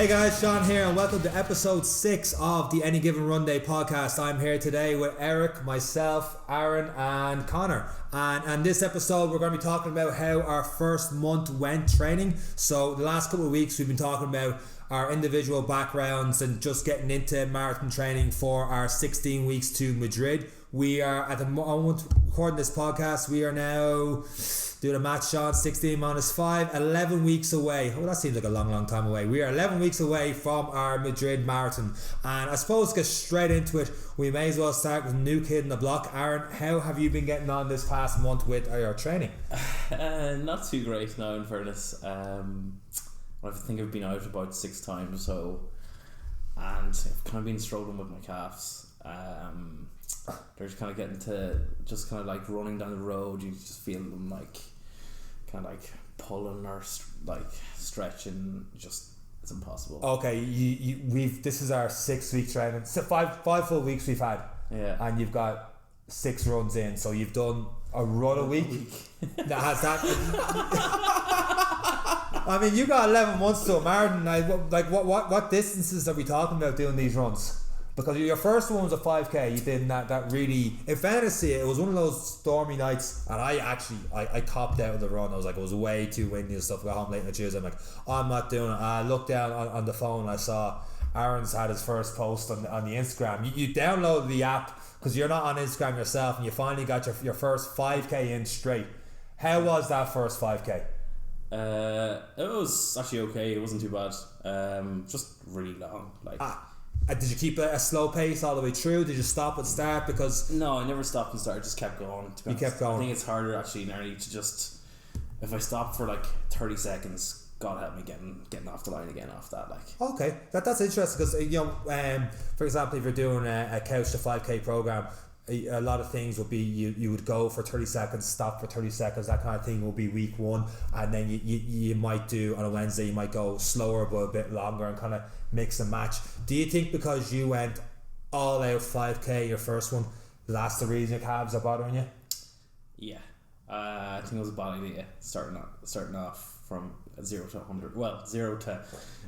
Hey guys, Seán here and welcome to episode 6 of the Any Given Runday Podcast. I'm here today with Eric, myself, Aron and Conor. And this episode we're going to be talking about how our first month went training. So the last couple of weeks we've been talking about our individual backgrounds and just getting into marathon training for our 16 weeks to Madrid. We are at the moment recording this podcast, we are now doing a match, Seán, 16 minus 5, 11 weeks away. Oh, that seems like a long time away. We are 11 weeks away from our Madrid Marathon. And I suppose to get straight into it, we may as well start with a new kid in the block. Aron, how have you been getting on this past month with your training? Not too great now, in fairness. I think I've been out about 6 times or so, and I've kind of been struggling with my calves. They're just kind of getting to just kind of like running down the road. You just feel them like kind of like pulling or like stretching. Just it's impossible. Okay, this is our 6 week training. So five full weeks we've had. Yeah, and you've got 6 runs in. So you've done a run a week. That has that. I mean, you got 11 months to a marathon. What distances are we talking about doing these runs? Because your first one was a 5k, you did that really, in fantasy, it was one of those stormy nights, and I copped out of the run. I was like, it was way too windy and stuff. I got home late on the Tuesday, I'm like, I'm not doing it. And I looked down on the phone, and I saw Aron's had his first post on the Instagram. You downloaded the app, because you're not on Instagram yourself, and you finally got your first 5k in straight. How was that first 5k? It was actually okay. It wasn't too bad. Just really long. Did you keep a slow pace all the way through? Did you stop at start? Because no, I never stopped and started. Just kept going. You kept going. I think it's harder actually nearly to just, if I stop for like 30 seconds, God help me getting off the line again after that. Okay, that's interesting because for example, if you're doing a couch to 5k program, a lot of things would be you would go for 30 seconds, stop for 30 seconds, that kind of thing will be week 1, and then you might do on a Wednesday, you might go slower but a bit longer and kind of mix and match. Do you think because you went all out 5k your first one, that's the reason your calves are bothering you? Yeah, I think it was a bad idea starting off from 0 to 100. Well, 0 to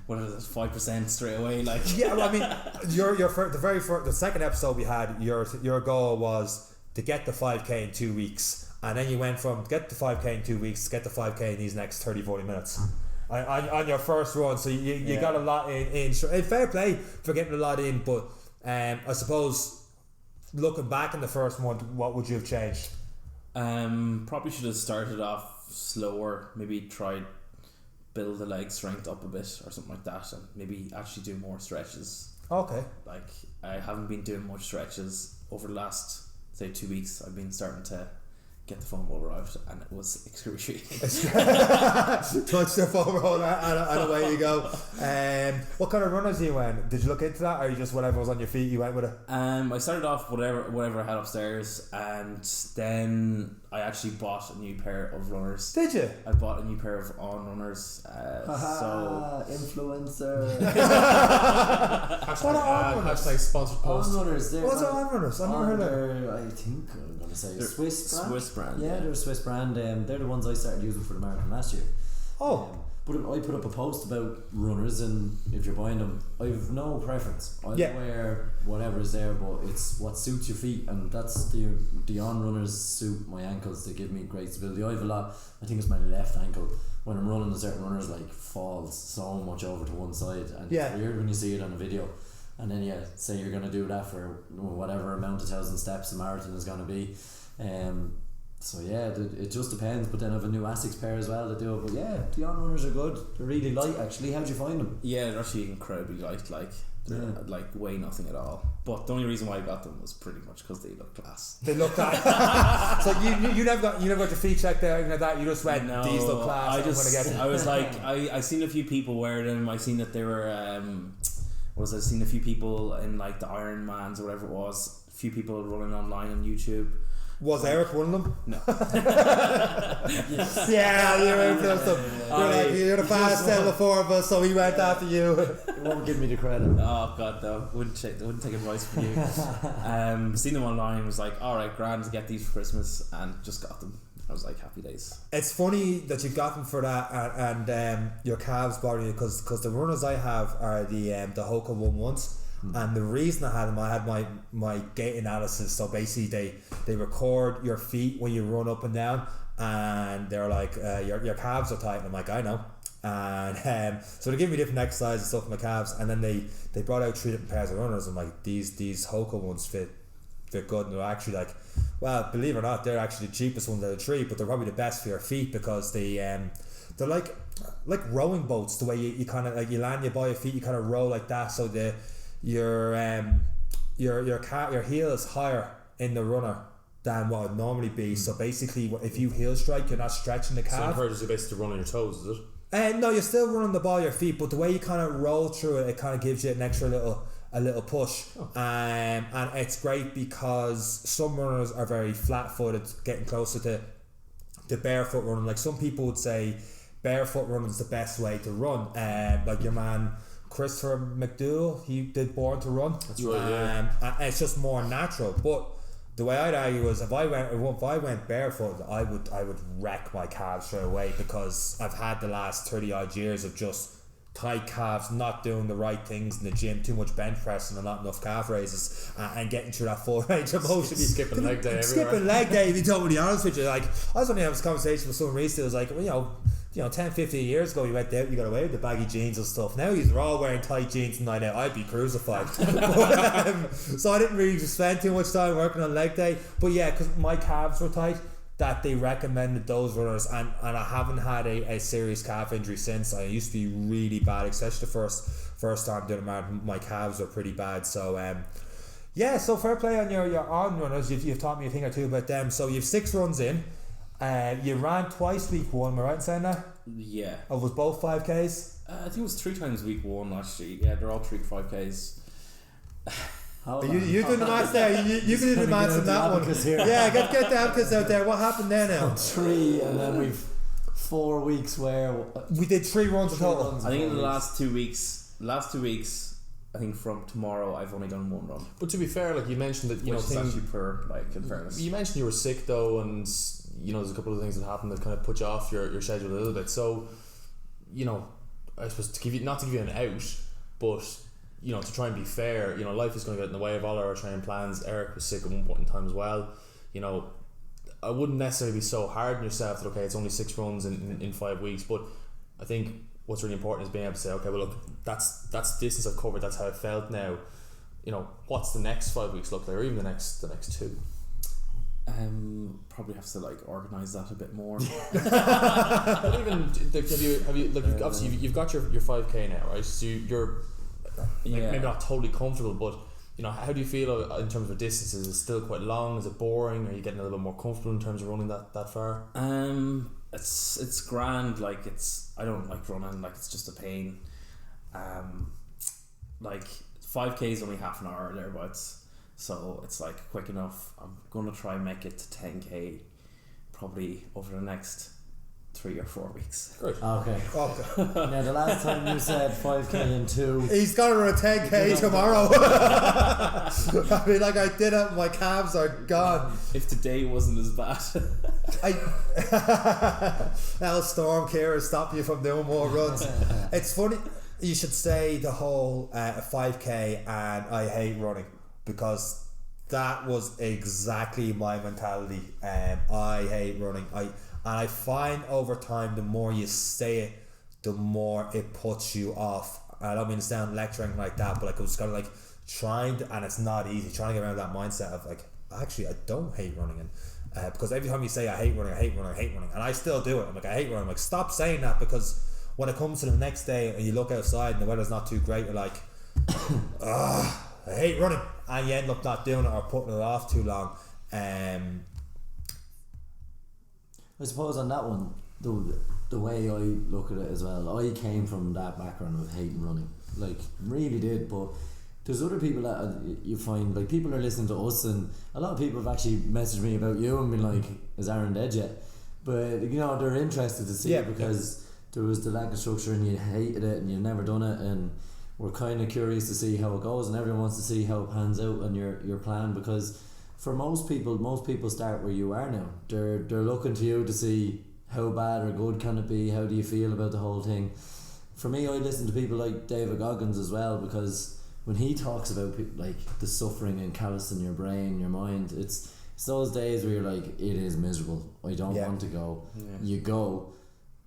whatever, 5% straight away. Yeah, well, I mean, the second episode we had, your goal was to get the 5k in 2 weeks, and then you went from get the 5k in 2 weeks to get the 5k in these next 30-40 minutes on your first run. So you got a lot in. Fair play for getting a lot in, but I suppose looking back in the first month, what would you have changed? Probably should have started off slower, maybe tried build the leg strength up a bit or something like that, and maybe actually do more stretches. Okay. I haven't been doing much stretches over the last, say, 2 weeks. I've been starting to get the foam roller out, and it was excruciating. Touch the foam roller and away you go. What kind of runners you went? Did you look into that, or you just whatever was on your feet you went with it? I started off whatever I had upstairs, and then I actually bought a new pair of runners. Did you? I bought a new pair of On runners. So influencer. Hashtag sponsored post. On runners. What's On runners? I've never heard of it. I think I'm gonna say Swiss brand. Yeah, they're a Swiss brand. They're the ones I started using for the marathon last year. But I put up a post about runners, and if you're buying them, I've no preference. I'll wear whatever is there, but it's what suits your feet, and that's the On runners suit my ankles. They give me great stability. I have a lot. I think it's my left ankle. When I'm running, the certain runners falls so much over to one side, and it's weird when you see it on a video. And then say you're gonna do that for whatever amount of 1,000 steps a marathon is gonna be. So it just depends. But then I have a new Asics pair as well to do it. But the On runners are good. They're really light actually. How'd you find them? Yeah, they're actually incredibly light. They're weigh nothing at all. But the only reason why I got them was pretty much because they look class. They look class. So you never got your feet checked there, anything like that. You just went, these look class. I was like, I seen a few people wear them. I seen that they were I seen a few people in the Ironmans or whatever it was. A few people running online on YouTube. Was Eric one of them? No. Yeah, you're into stuff. You're the fastest out of the 4 of us, so he went after you. He won't give me the credit. Oh God, no! Wouldn't take advice from you. Seen them online, was like, all right, grand to get these for Christmas, and just got them. I was like, happy days. It's funny that you got them for that, and your calves bother you because the runners I have are the Hoka 1-1s. And the reason I had my gait analysis, so basically they record your feet when you run up and down, and they're like, your calves are tight, and I'm like, I know. And so they give me different exercises and stuff for my calves, and then they brought out 3 different pairs of runners. I'm like, these Hoka ones fit good, and they're actually like, well, believe it or not, they're actually the cheapest ones out of the 3, but they're probably the best for your feet because they're like rowing boats. The way you kind of like, you land your by your feet, you kind of row like that, so your heel is higher in the runner than what it would normally be. So basically, if you heel strike, you're not stretching the calf. So it encourages you basically to run on your toes, is it? No, you're still running the ball your feet, but the way you kind of roll through it, it kind of gives you an extra little push. And it's great because some runners are very flat-footed, getting closer to barefoot running. Like some people would say barefoot running is the best way to run. Like your man Christopher McDougall, he did Born to Run. That's right, yeah. And it's just more natural. But the way I'd argue is if I went barefoot, I would wreck my calves straight away, because I've had the last 30 odd years of just tight calves, not doing the right things in the gym, too much bench pressing and not enough calf raises, and getting through that full range of motion. Skipping leg day everywhere. Skipping leg day, to be totally honest with you. Like, I was only having this conversation with someone recently. It was like, well, 10, 15 years ago you went out, you got away with the baggy jeans and stuff. Now you're all wearing tight jeans and night out. I'd be crucified. So I didn't really spend too much time working on leg day. But yeah, because my calves were tight, that they recommended those runners, and I haven't had a serious calf injury since. I used to be really bad, especially the first time doing a marathon. My calves were pretty bad. So yeah, so fair play on your on runners. You've taught me a thing or two about them. So you've 6 runs in. You ran twice week 1, am I right in saying that? Yeah. Oh, was both 5Ks? I think it was 3 times week 1 actually. Yeah, they're all 3 5Ks. You doing the maths there? You can do the maths on that one. Yeah, get the advocates out there. What happened there now? 3, and then we've 4 weeks where we did 3 runs in total. I think in the last 2 weeks, I think from tomorrow I've only done 1 run. But to be fair, like you mentioned that which is actually per, like, in fairness. You mentioned you were sick though, and there's a couple of things that happened that kind of put you off your schedule a little bit. So, I suppose not to give you an out, but to try and be fair, life is going to get in the way of all our training plans. Eric was sick at one point in time as well. I wouldn't necessarily be so hard on yourself that, okay, it's only 6 runs in 5 weeks, but I think what's really important is being able to say, okay, well, look, that's distance I've covered, that's how I felt now. What's the next 5 weeks look like, or even the next 2? Probably have to organise that a bit more. But even have you obviously you've got your 5K now, right? So you're maybe not totally comfortable, but how do you feel in terms of distances? Is it still quite long? Is it boring? Are you getting a little bit more comfortable in terms of running that far? It's grand. I don't like running. It's just a pain. 5K is only half an hour or thereabouts. So it's quick enough. I'm going to try and make it to 10K probably over the next 3 or 4 weeks. Great. Okay. Now the last time you said 5K in 2. He's got to run a 10K tomorrow. I mean, I did it, my calves are gone. If today wasn't as bad. That'll storm Kira stop you from doing more runs. It's funny you should say the whole 5K and I hate running, because that was exactly my mentality. I hate running. I find over time, the more you say it, the more it puts you off. I don't mean to sound lecturing like that, but it was kind of trying to, and it's not easy, trying to get around that mindset of actually I don't hate running. And because every time you say I hate running, and I still do it, I'm I hate running. I'm stop saying that, because when it comes to the next day and you look outside and the weather's not too great, you're I hate running, and you end up not doing it or putting it off too long. I suppose on that one, the way I look at it as well, I came from that background of hating running, really did. But there's other people that you find, people are listening to us, and a lot of people have actually messaged me about you and been is Aron dead yet? But they're interested to see it, because there was the lack of structure and you hated it and you've never done it, and we're kind of curious to see how it goes, and everyone wants to see how it pans out on your plan, because for most people start where you are now. They're looking to you to see how bad or good can it be, how do you feel about the whole thing. For me, I listen to people like David Goggins as well, because when he talks about like the suffering and callous in your brain, your mind, it's those days where you're like, it is miserable, I don't want to go. You go,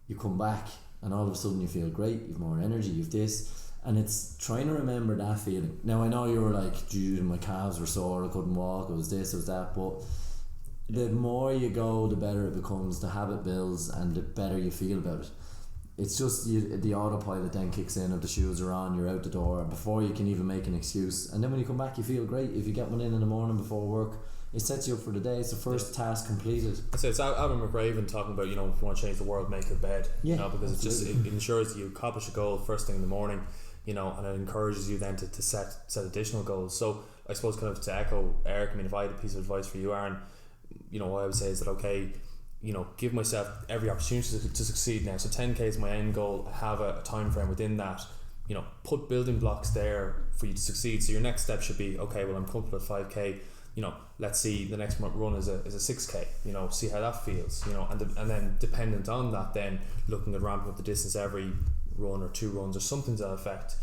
you come back, and all of a sudden you feel great, you've more energy, you've this, and it's trying to remember that feeling. Now I know you were like, dude, my calves were sore, I couldn't walk, it was this, it was that, but the more you go, the better it becomes, the habit builds, and the better you feel about it. It's just the autopilot then kicks in, of the shoes are on, you're out the door before you can even make an excuse, and then when you come back you feel great. If you get one in the morning before work, it sets you up for the day. It's the first task completed. So it's Alan McRaven talking about, if you want to change the world, make your bed. Because it ensures that you accomplish a goal first thing in the morning, and it encourages you then to set additional goals. So I suppose kind of to echo Eric, if I had a piece of advice for you, Aron, what I would say is that, okay, give myself every opportunity to succeed now. So 10k is my end goal. Have a time frame within that. Put building blocks there for you to succeed. So your next step should be, okay, well, I'm comfortable at 5k. Let's see, the next run is a 6k. See how that feels. And then dependent on that, then looking at ramping up the distance every run or 2 runs or something to that effect.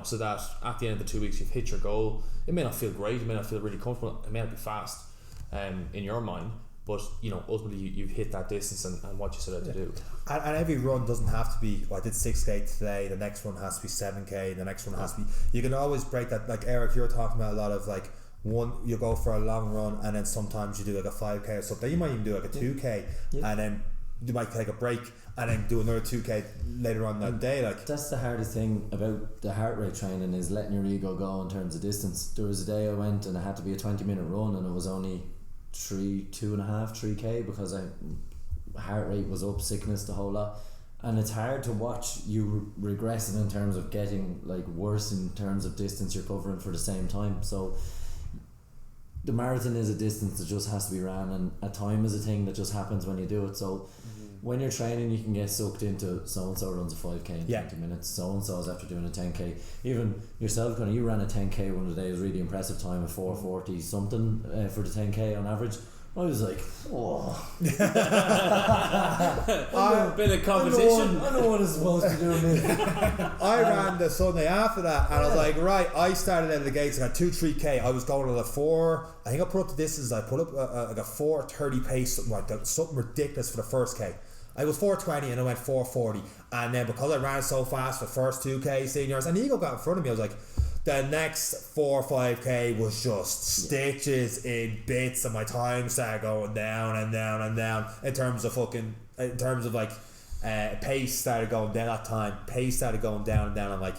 So that at the end of the 2 weeks you've hit your goal. It may not feel great. It may not feel really comfortable. It may not be fast, in your mind. But ultimately you've hit that distance and what you set out to do. And every run doesn't have to be, I did 6k today, the next one has to be 7k, the next one has to be, you can always break that. Like Eric, you're talking about a lot of like, one, you go for a long run, and then sometimes you do like a 5k or something. You might even do like a 2k, and then you might take a break and then do another 2k later on that day. Like, that's the hardest thing about the heart rate training, is letting your ego go in terms of distance. There was a day I went and it had to be a 20-minute run, and it was only 3k because heart rate was up, sickness, the whole lot. And it's hard to watch you regressing in terms of getting like worse in terms of distance you're covering for the same time. So the marathon is a distance that just has to be ran, and a time is a thing that just happens when you do it. So when you're training, you can get sucked into so-and-so runs a 5k in 20 minutes, so-and-so's after doing a 10k. Even yourself, Conor, you ran a 10k one of the days, really impressive time of 4:40 something for the 10k on average. I was like, oh. A bit of competition. I know what it's supposed to do. I ran the Sunday after that, and I was like, right, I started out of the gates, I got 3k. I was going to the 4, I think I put up the distance, I put up like a 4:30 pace, something like that, something ridiculous for the first k. I was 4:20 and I went 4:40, and then because I ran so fast for the first 2k seniors, and Eagle got in front of me, I was like, the next 4 or 5k was just stitches in bits, and my time started going down and down and down in terms of pace started going down. That time pace started going down and down. I'm like,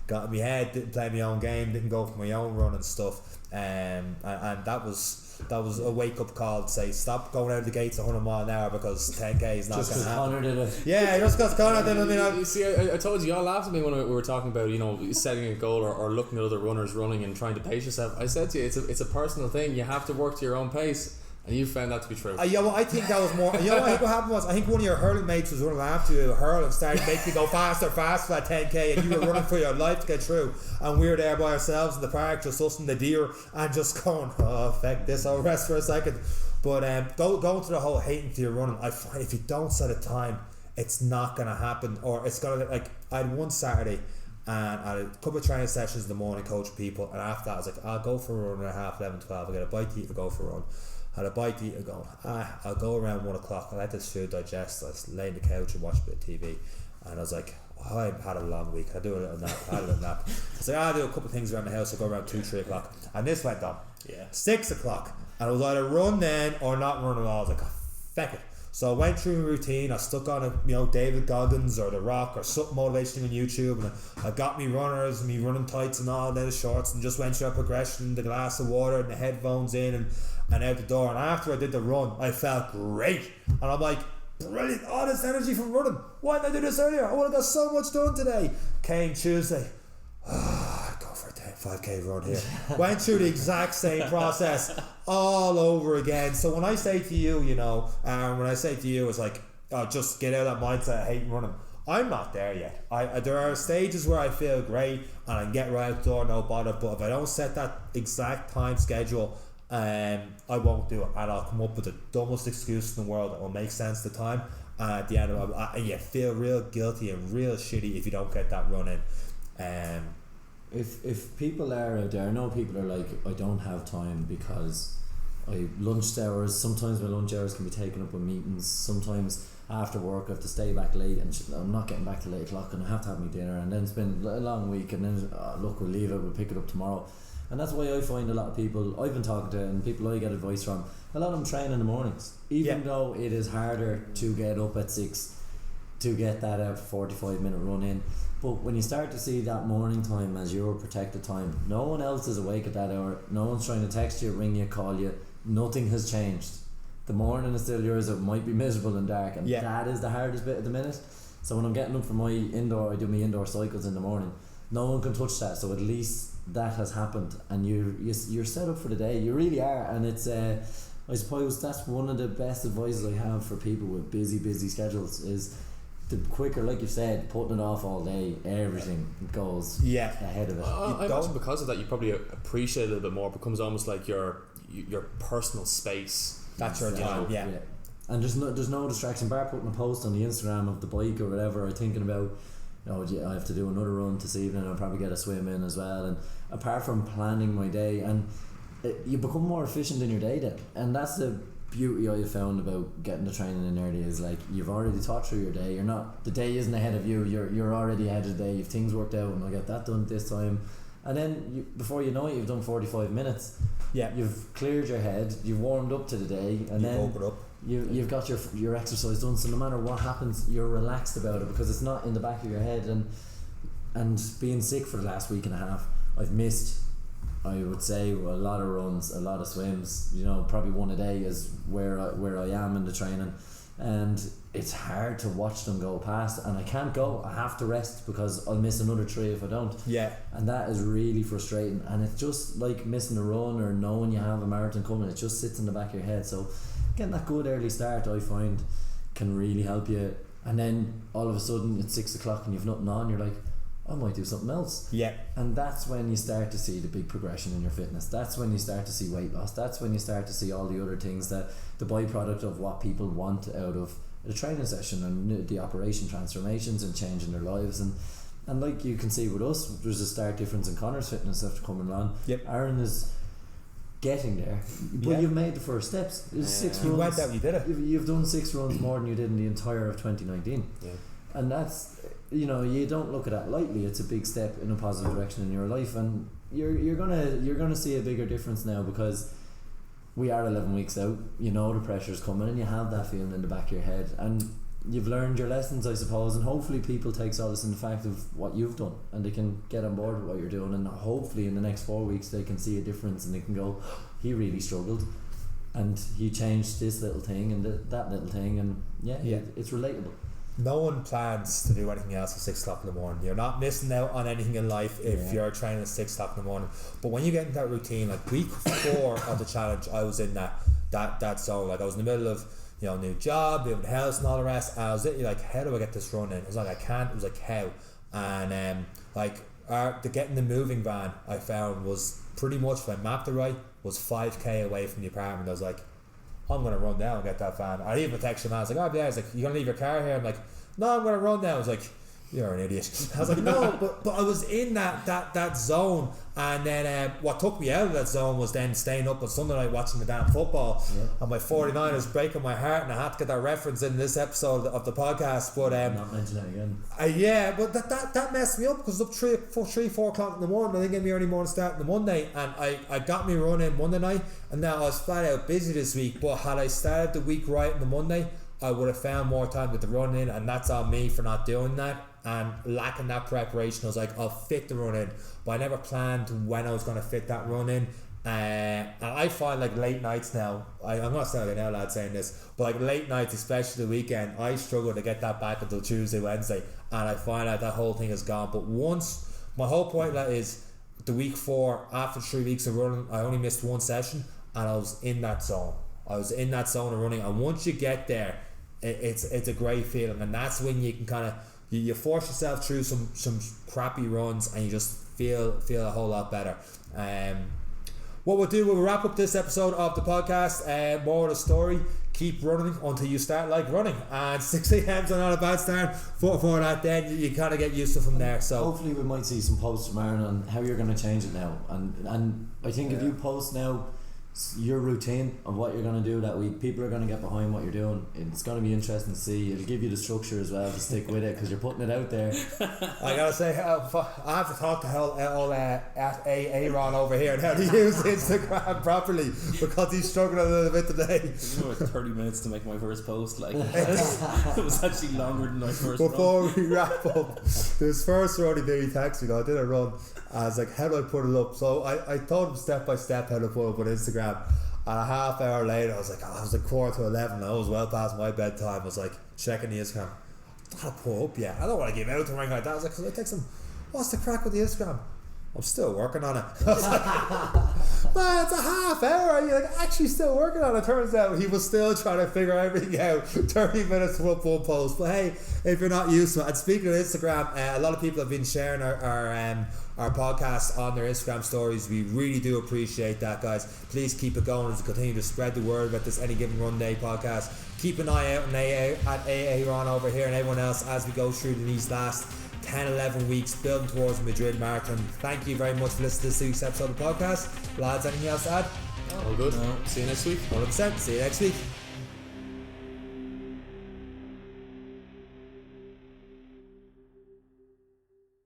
got in my head, didn't play my own game, didn't go for my own run and stuff, and that was a wake up call to say, stop going out of the gates 100 mile an hour, because 10k is not going to happen. Conor did it. Yeah, just because Conor did it. You see, I told you, y'all laughed at me when we were talking about setting a goal or looking at other runners running and trying to pace yourself. I said to you, it's a personal thing. You have to work to your own pace. And you found that to be true. I think that was more. I think what happened was, I think one of your hurling mates was running after you, hurl, and started making you go faster for that 10k, and you were running for your life to get through. And we were there by ourselves in the park, just us and the deer, and just going, oh, fuck this, I'll rest for a second. But going to the whole hating to your running, I find if you don't set a time, it's not going to happen, or it's going to, like, I had one Saturday, and I had a couple of training sessions in the morning, coach people, and after that I was like, I'll go for a run at 11, 12, I'll get a bite to eat and go for a run. Had a bite to eat and go, I'll go around 1 o'clock, I'll let this food digest. I was laying on the couch and watch a bit of TV, and I was like, I've had a long week, I'll do a little nap. I was like, I'll do a couple of things around the house, I'll go around 2, 3 o'clock, and this went on 6 o'clock, and I was either run then or not run at all. I was like, oh, feck it. So I went through my routine, I stuck on David Goggins or The Rock or something motivational on YouTube, and I got me runners and me running tights and all those shorts, and just went through a progression, the glass of water and the headphones in and out the door. And after I did the run, I felt great, and I'm like, brilliant, all this energy from running, why didn't I do this earlier? I would have got so much done today. Came Tuesday, I'd go for a 5k run here. Went through the exact same process all over again. So when I say to you, it's like, just get out of that mindset of hating running, I'm not there yet. There are stages where I feel great and I can get right out the door, no bother, but if I don't set that exact time schedule, I won't do it, and I'll come up with the dumbest excuse in the world that will make sense at the time, and at the end of it, you feel real guilty and real shitty if you don't get that run in. If people are out there, I know people are like, I don't have time because lunch hours, sometimes my lunch hours can be taken up with meetings, sometimes after work I have to stay back late and I'm not getting back till 8 o'clock and I have to have my dinner, and then it's been a long week, and then look, we'll leave it, we'll pick it up tomorrow. And that's why I find a lot of people I've been talking to and people I get advice from, a lot of them train in the mornings, even though it is harder to get up at 6 to get that 45-minute run in. But when you start to see that morning time as your protected time, no one else is awake at that hour, no one's trying to text you, ring you, call you, nothing has changed. The morning is still yours. It might be miserable and dark, and that is the hardest bit at the minute. So when I'm getting up for my indoor, I do my indoor cycles in the morning, no one can touch that, so at least that has happened and you're set up for the day. You really are. And it's I suppose that's one of the best advices I have for people with busy schedules, is the quicker, like you said, putting it off all day, everything goes ahead of it. I imagine because of that you probably appreciate it a little bit more. It becomes almost like your personal space. That's your time. Yeah. And there's no distraction. Bar putting a post on the Instagram of the bike or whatever, or thinking about, I have to do another run this evening, I'll probably get a swim in as well. And apart from planning my day, and you become more efficient in your day then. And that's the beauty I found about getting the training in early, is like you've already thought through your day. The day isn't ahead of you, you're already ahead of the day. You've things worked out, and I'll get that done this time. And then before you know it, you've done 45 minutes. Yeah. You've cleared your head, you've warmed up to the day, and then opened up. You've got your exercise done, so no matter what happens, you're relaxed about it because it's not in the back of your head. And being sick for the last week and a half, I've missed, I would say, a lot of runs, a lot of swims. Probably one a day is where I am in the training, and it's hard to watch them go past. And I can't go. I have to rest because I'll miss another 3 if I don't. Yeah. And that is really frustrating. And it's just like missing a run or knowing you have a marathon coming. It just sits in the back of your head. So getting that good early start, I find, can really help you. And then all of a sudden it's 6 o'clock and you've nothing on. You're like, I might do something else. Yeah. And that's when you start to see the big progression in your fitness. That's when you start to see weight loss. That's when you start to see all the other things, that the byproduct of what people want out of a training session, and the operation transformations and changing their lives. And like you can see with us, there's a stark difference in Conor's fitness after coming on. Yep. Aron is getting there, but you've made the first steps. 6 runs. You went out, you did it. You've done 6 runs more than you did in the entire of 2019. Yeah. And that's, you don't look at that lightly. It's a big step in a positive direction in your life, and you're gonna see a bigger difference now, because we are 11 weeks out. The pressure's coming, and you have that feeling in the back of your head, and you've learned your lessons, I suppose. And hopefully people take solace in the fact of what you've done, and they can get on board with what you're doing. And hopefully in the next 4 weeks they can see a difference, and they can go, he really struggled, and he changed this little thing and that little thing, and it's relatable. No one plans to do anything else at 6 o'clock in the morning. You're not missing out on anything in life if you're training at 6 o'clock in the morning. But when you get into that routine, like week 4 of the challenge, I was in that zone. Like I was in the middle of new job, moving house and all the rest. And I was literally like, how do I get this run in? It was like, I can't. It was like, how? And the getting the moving van, I found, was pretty much, if I mapped it right, was 5k away from the apartment. I was like, I'm going to run down and get that van. I even texted him. I was like, oh yeah. I was like, you going to leave your car here? I'm like, no, I'm going to run down. I was like, you're an idiot. I was like, no, but I was in that zone. And then what took me out of that zone was then staying up on Sunday night watching the damn football. And my 49ers breaking my heart, and I had to get that reference in this episode of the podcast. But not mention that again. But that messed me up, because it was up 3-4 o'clock in the morning. I didn't get me early morning start on the Monday, and I got me running Monday night, and now I was flat out busy this week. But had I started the week right on the Monday, I would have found more time with the run in, and that's on me for not doing that and lacking that preparation. I was like, I'll fit the run in, but I never planned when I was going to fit that run in. And I find like late nights now, I'm not sounding like an lad saying this, but like late nights, especially the weekend, I struggle to get that back until Tuesday, Wednesday, and I find out that whole thing is gone. But once, my whole point of that is, the week 4, after 3 weeks of running, I only missed 1 session, and I was in that zone. I was in that zone of running, and once you get there, it's a great feeling, and that's when you can kind of you force yourself through some crappy runs, and you just feel a whole lot better. what we'll do, we'll wrap up this episode of the podcast. More of the story: keep running until you start like running, and 6 a.m.'s not a bad start for that. Then you kind of get used to from there. So hopefully we might see some posts from Aron on how you're going to change it now, and I think if you post now your routine of what you're going to do that week, people are going to get behind what you're doing. It's going to be interesting to see. It'll give you the structure as well to stick with it, because you're putting it out there. I gotta say, I have to talk to at Aron over here and how to use Instagram properly, because he's struggling a little bit today. It took me about 30 minutes to make my first post. Like it was actually longer than my first Before run. we wrap up, this first run he texted me, though, I did a run. I was like, how do I put it up? So I told him step by step how to put it up on Instagram. And a half hour later, I was like 11:15. I was well past my bedtime. I was like checking the Instagram. I don't pull up yet. I don't want to give out to ring like that. I was like, I text him, what's the crack with the Instagram? I'm still working on it. I was like, man, it's a half hour. You're like, actually still working on it. Turns out he was still trying to figure everything out. 30 minutes to up one post. But hey, if you're not used to it. And speaking of Instagram, a lot of people have been sharing our podcast on their Instagram stories. We really do appreciate that, guys. Please keep it going as we continue to spread the word about this Any Given Runday podcast. Keep an eye out on Aron over here and everyone else as we go through these last 10-11 weeks building towards the Madrid Marathon. Thank you very much for listening to this week's episode of the podcast. Lads, anything else to add? All good. No. See you next week. 100%. See you next week.